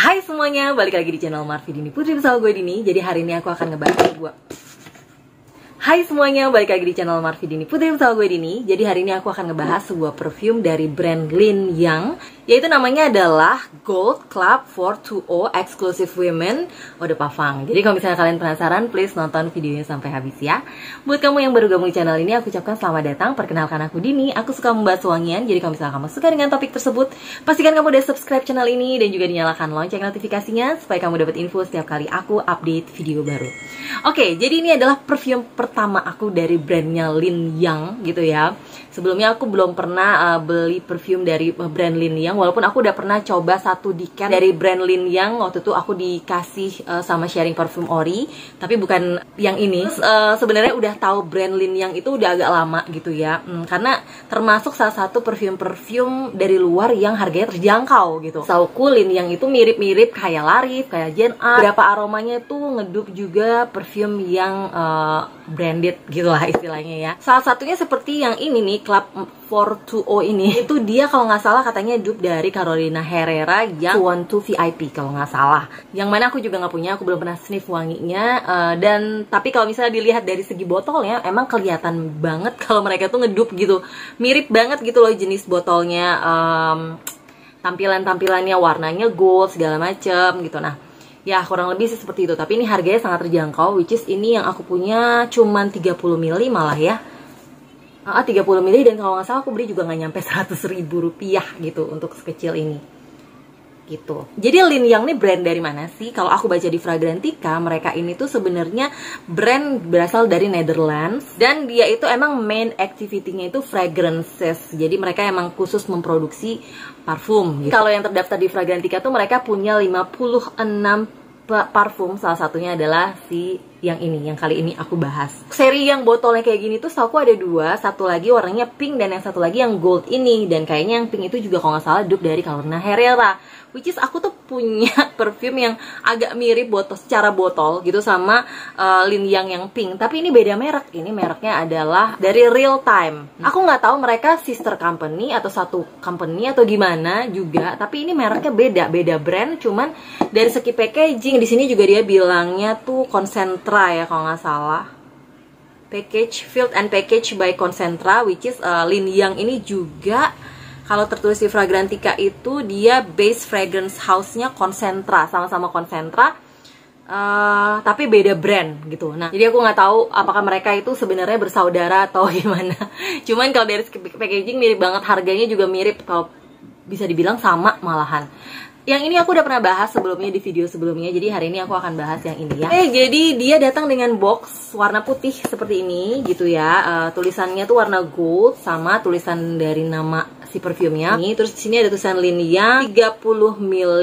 Hai semuanya, balik lagi di channel Marvi Dini Putri bersama gue Dini. Jadi hari ini aku akan ngebahas Hai semuanya, balik lagi di channel Marvi Dini Putri bersama gue Dini. Jadi hari ini aku akan ngebahas sebuah perfume dari brand Lin Yang, yaitu namanya adalah Gold Club 420 Exclusive Women Eau de Parfum. Jadi kalau misalnya kalian penasaran, please nonton videonya sampai habis ya. Buat kamu yang baru gabung di channel ini, aku ucapkan selamat datang. Perkenalkan aku Dini, aku suka membahas wangian. Jadi kalau misalnya kamu suka dengan topik tersebut, pastikan kamu udah subscribe channel ini dan juga dinyalakan lonceng notifikasinya supaya kamu dapat info setiap kali aku update video baru. Oke, jadi ini adalah perfume pertama aku dari brandnya Lin Yang gitu ya. Sebelumnya aku belum pernah beli perfume dari brand Lin Yang, walaupun aku udah pernah coba satu diken dari brand Lin Yang. Waktu itu aku dikasih sama sharing parfum ori, tapi bukan yang ini. Sebenarnya udah tahu brand Lin Yang itu udah agak lama gitu ya, karena termasuk salah satu perfume dari luar yang harganya terjangkau gitu. Sauku Lin Yang itu mirip-mirip kayak Larif, kayak Jen A. Beberapa aromanya tuh ngedup juga perfume yang branded gitulah istilahnya ya. Salah satunya seperti yang ini nih, Club 420 ini. Itu dia kalau nggak salah katanya dupe dari Carolina Herrera yang 12 VIP kalau nggak salah. Yang mana aku juga nggak punya, aku belum pernah sniff wanginya. Tapi kalau misalnya dilihat dari segi botolnya, emang kelihatan banget kalau mereka tuh ngedupe gitu. Mirip banget gitu loh jenis botolnya, tampilannya warnanya gold segala macem gitu. Nah, ya kurang lebih sih seperti itu. Tapi ini harganya sangat terjangkau, which is ini yang aku punya cuman 30 ml malah ya. 30 ml, dan kalau nggak salah aku beli juga nggak nyampe 100.000 rupiah gitu untuk sekecil ini gitu. Jadi Lin Yang ini brand dari mana sih? Kalau aku baca di Fragrantica, mereka ini tuh sebenarnya brand berasal dari Netherlands, dan dia itu emang main activity-nya itu fragrances. Jadi mereka emang khusus memproduksi parfum gitu. Kalau yang terdaftar di Fragrantica tuh mereka punya 56 parfum, salah satunya adalah si yang ini, yang kali ini aku bahas. Seri yang botolnya kayak gini tuh aku ada dua, satu lagi warnanya pink dan yang satu lagi yang gold ini. Dan kayaknya yang pink itu juga kalau nggak salah dupe dari Carolina Herrera. Which is aku tuh punya perfume yang agak mirip secara botol gitu sama Lin Yang yang pink, tapi ini beda merek. Ini mereknya adalah dari Real Time. Aku nggak tahu mereka sister company atau satu company atau gimana juga, tapi ini mereknya beda brand. Cuman dari segi packaging di sini juga dia bilangnya tuh Concentra ya kalau nggak salah. Filled and packaged by Concentra, which is Lin Yang ini juga kalau tertulis di Fragrantica itu dia base fragrance house-nya Concentra, sama-sama Concentra, tapi beda brand gitu. Nah, jadi aku nggak tahu apakah mereka itu sebenarnya bersaudara atau gimana. Cuman kalau dari packaging mirip banget, harganya juga mirip, kalau bisa dibilang sama malahan. Yang ini aku udah pernah bahas sebelumnya di video sebelumnya, jadi hari ini aku akan bahas yang ini ya. Jadi dia datang dengan box warna putih seperti ini gitu ya. Tulisannya tuh warna gold sama tulisan dari nama si perfumenya. Terus di sini ada tulisan Lin Yang 30 ml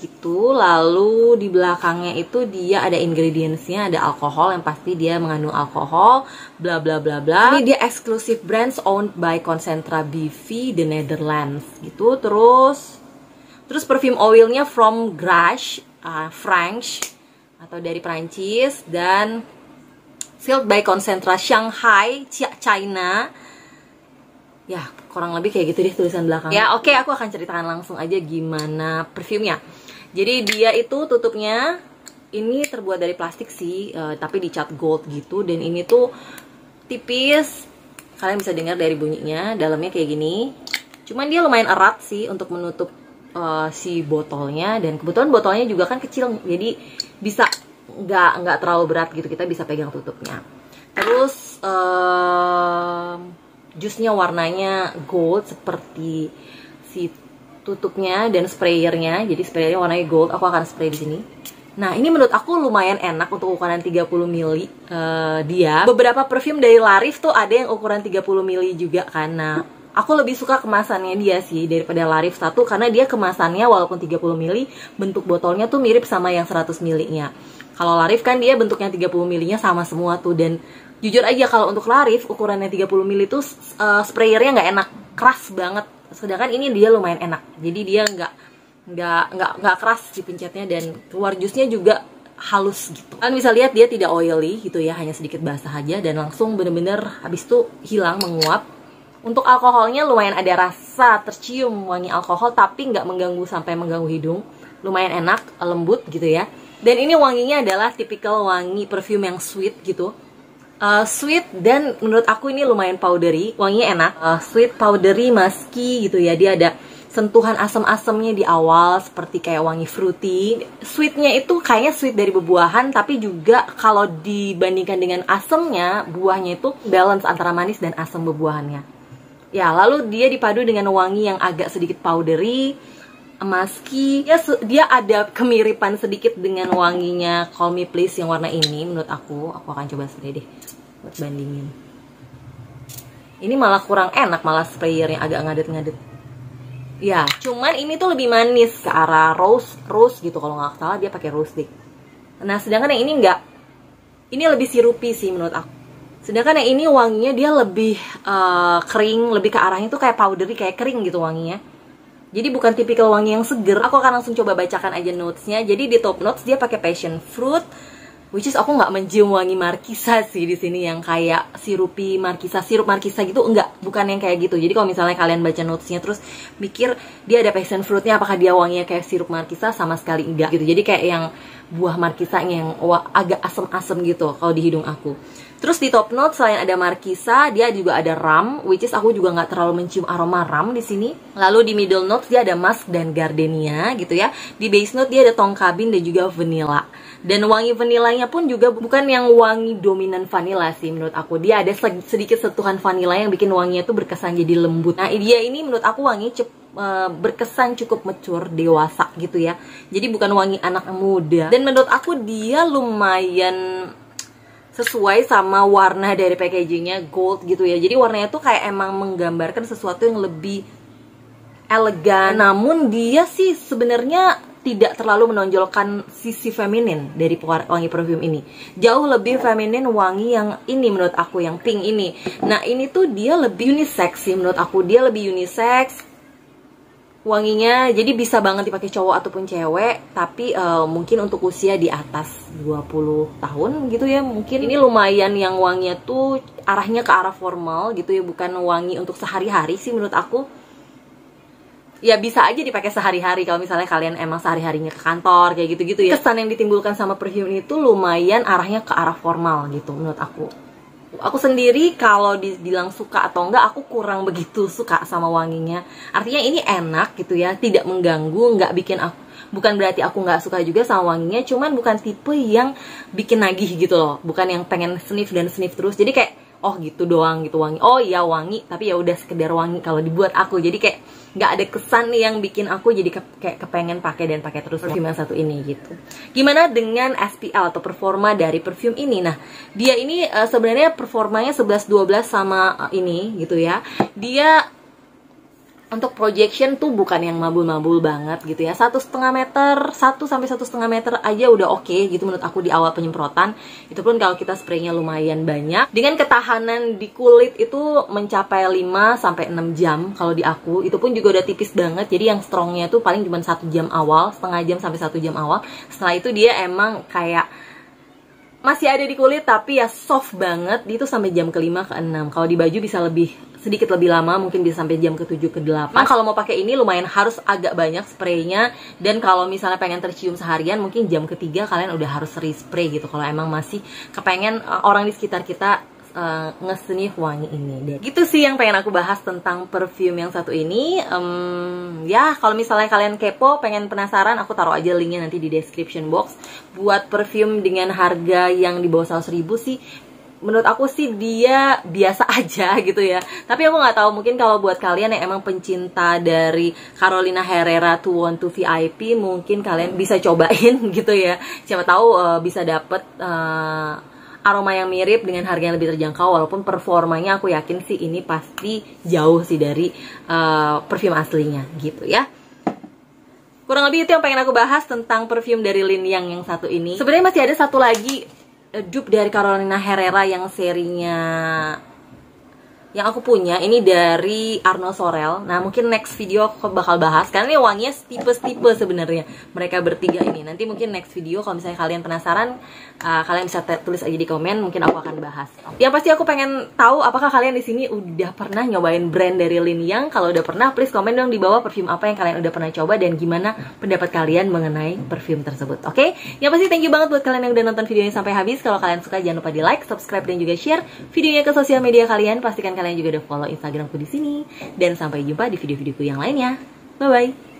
gitu. Lalu di belakangnya itu dia ada ingredientsnya, ada alkohol, yang pasti dia mengandung alkohol, bla bla bla bla. Ini dia exclusive brands owned by Concentra BV the Netherlands gitu. Terus perfume oilnya from Grache, French atau dari Prancis, dan filled by Concentra Shanghai, China. Ya, kurang lebih kayak gitu deh tulisan belakang. Ya, oke, aku akan ceritakan langsung aja gimana perfumenya. Jadi dia itu tutupnya ini terbuat dari plastik sih, tapi dicat gold gitu, dan ini tuh tipis. Kalian bisa dengar dari bunyinya, dalamnya kayak gini. Cuman dia lumayan erat sih untuk menutup si botolnya, dan kebetulan botolnya juga kan kecil, jadi bisa nggak terlalu berat gitu, kita bisa pegang tutupnya. Terus jusnya warnanya gold seperti si tutupnya dan sprayernya. Jadi sprayernya warnanya gold, aku akan spray di sini. Nah, ini menurut aku lumayan enak untuk ukuran 30 ml dia. Beberapa perfume dari Larif tuh ada yang ukuran 30 ml juga kan. Nah, aku lebih suka kemasannya dia sih daripada Larif satu, karena dia kemasannya walaupun 30 ml, bentuk botolnya tuh mirip sama yang 100 ml-nya. Kalau Larif kan dia bentuknya 30 ml-nya sama semua tuh, dan jujur aja kalau untuk Larif ukurannya 30 ml itu sprayernya nggak enak, keras banget. Sedangkan ini dia lumayan enak. Jadi dia nggak keras dipencetnya, dan keluar jusnya juga halus gitu. Kalian bisa lihat dia tidak oily gitu ya, hanya sedikit basah aja, dan langsung bener-bener habis itu hilang, menguap. Untuk alkoholnya lumayan ada rasa tercium wangi alkohol, tapi nggak mengganggu sampai mengganggu hidung. lumayan enak, lembut gitu ya. Dan ini wanginya adalah tipikal wangi perfume yang sweet gitu. Sweet dan menurut aku ini lumayan powdery, wanginya enak. Sweet, powdery, musky gitu ya. Dia ada sentuhan asam-asamnya di awal seperti kayak wangi fruity. Sweetnya itu kayaknya sweet dari bebuahan, tapi juga kalau dibandingkan dengan asamnya, buahnya itu balance antara manis dan asam bebuahannya. Ya, lalu dia dipadu dengan wangi yang agak sedikit powdery, musky. Dia ada kemiripan sedikit dengan wanginya Call Me Please yang warna ini. Menurut aku akan coba spray deh buat bandingin. Ini malah kurang enak, malah sprayernya agak ngadet-ngadet. Ya, cuman ini tuh lebih manis ke arah rose gitu, kalau nggak salah dia pakai rose stick. Nah, sedangkan yang ini enggak. Ini lebih sirupi sih menurut aku. Sedangkan yang ini wanginya dia lebih kering, lebih ke arahnya tuh kayak powdery, kayak kering gitu wanginya. Jadi bukan tipikal wangi yang seger. Aku akan langsung coba bacakan aja notesnya. Jadi di top notes dia pakai passion fruit, which is aku nggak mencium wangi markisa sih di sini yang kayak sirupi markisa, sirup markisa gitu, enggak, bukan yang kayak gitu. Jadi kalau misalnya kalian baca notesnya terus mikir dia ada passion fruitnya, apakah dia wanginya kayak sirup markisa, sama sekali enggak gitu. Jadi kayak yang buah markisanya yang agak asem-asem gitu kalau di hidung aku. Terus di top note selain ada markisa, dia juga ada ram, which is aku juga nggak terlalu mencium aroma ram di sini. Lalu di middle note dia ada musk dan gardenia gitu ya. Di base note dia ada tongkabin dan juga vanilla. Dan wangi vanilanya pun juga bukan yang wangi dominan vanilla sih menurut aku. Dia ada sedikit sentuhan vanilla yang bikin wanginya tuh berkesan jadi lembut. Nah, dia ini menurut aku wangi berkesan cukup mature, dewasa gitu ya. Jadi bukan wangi anak muda. Dan menurut aku dia lumayan sesuai sama warna dari packagingnya, gold gitu ya. Jadi warnanya tuh kayak emang menggambarkan sesuatu yang lebih elegan. Namun dia sih sebenarnya tidak terlalu menonjolkan sisi feminin dari wangi perfume ini. Jauh lebih feminin wangi yang ini menurut aku, yang pink ini. Nah, ini tuh dia lebih unisex sih menurut aku. Dia lebih unisex wanginya, jadi bisa banget dipakai cowok ataupun cewek. Tapi mungkin untuk usia di atas 20 tahun gitu ya, mungkin ini lumayan yang wanginya tuh arahnya ke arah formal gitu ya, bukan wangi untuk sehari-hari sih menurut aku. Ya bisa aja dipakai sehari-hari kalau misalnya kalian emang sehari-harinya ke kantor kayak gitu-gitu ya. Kesan yang ditimbulkan sama perfume ini tuh lumayan arahnya ke arah formal gitu menurut aku. Aku sendiri kalau dibilang suka atau enggak, aku kurang begitu suka sama wanginya. Artinya ini enak gitu ya, tidak mengganggu, nggak bikin aku, bukan berarti aku nggak suka juga sama wanginya, cuman bukan tipe yang bikin nagih gitu loh, bukan yang pengen sniff dan sniff terus. Jadi kayak oh gitu doang gitu wangi, oh iya wangi, tapi ya udah sekedar wangi kalau dibuat aku. Jadi kayak nggak ada kesan nih yang bikin aku jadi kayak kepengen pakai dan pakai terus perfume yang satu ini gitu. Gimana dengan SPL atau performa dari perfume ini? Nah, dia ini sebenarnya performanya 11-12 sama ini gitu ya. Dia untuk projection tuh bukan yang mabul-mabul banget gitu ya. 1,5 meter, 1 sampai 1,5 meter aja udah oke gitu menurut aku di awal penyemprotan. Itu pun kalau kita spraynya lumayan banyak. Dengan ketahanan di kulit itu mencapai 5 sampai 6 jam kalau di aku. Itu pun juga udah tipis banget. Jadi yang strongnya tuh paling cuma 1 jam awal, setengah jam sampai 1 jam awal. Setelah itu dia emang kayak masih ada di kulit tapi ya soft banget. Itu sampai jam ke-5 ke-6. Kalau di baju bisa sedikit lebih lama, mungkin bisa sampai jam ke-7 ke-8. Kalau mau pakai ini lumayan harus agak banyak spraynya. Dan kalau misalnya pengen tercium seharian, mungkin jam ke-3 kalian udah harus respray gitu. Kalau emang masih kepengen orang di sekitar kita nge-sniff wangi ini. Gitu sih yang pengen aku bahas tentang perfume yang satu ini. Ya kalau misalnya kalian kepo, pengen penasaran, aku taruh aja linknya nanti di description box. Buat perfume dengan harga yang di bawah 100.000 sih, menurut aku sih dia biasa aja gitu ya. Tapi aku nggak tahu, mungkin kalau buat kalian yang emang pencinta dari Carolina Herrera 212 VIP, mungkin kalian bisa cobain gitu ya. Siapa tahu bisa dapet aroma yang mirip dengan harga yang lebih terjangkau. Walaupun performanya aku yakin sih ini pasti jauh sih dari perfume aslinya gitu ya. Kurang lebih itu yang pengen aku bahas tentang perfume dari Lin Yang satu ini. Sebenarnya masih ada satu lagi dupe dari Carolina Herrera yang serinya yang aku punya ini dari Arno Sorel. Nah, mungkin next video aku bakal bahas karena ini wanginya tipe-tipe sebenarnya. Mereka bertiga ini. Nanti mungkin next video kalau misalnya kalian penasaran, kalian bisa tulis aja di komen, mungkin aku akan bahas. Yang pasti aku pengen tahu apakah kalian di sini udah pernah nyobain brand dari Lin Yang. Kalau udah pernah, please komen dong di bawah perfume apa yang kalian udah pernah coba dan gimana pendapat kalian mengenai perfume tersebut. Oke? Yang pasti thank you banget buat kalian yang udah nonton videonya sampai habis. Kalau kalian suka jangan lupa di like, subscribe dan juga share videonya ke sosial media kalian. Pastikan kalian juga udah follow Instagramku di sini. Dan sampai jumpa di video-videoku yang lainnya. Bye-bye.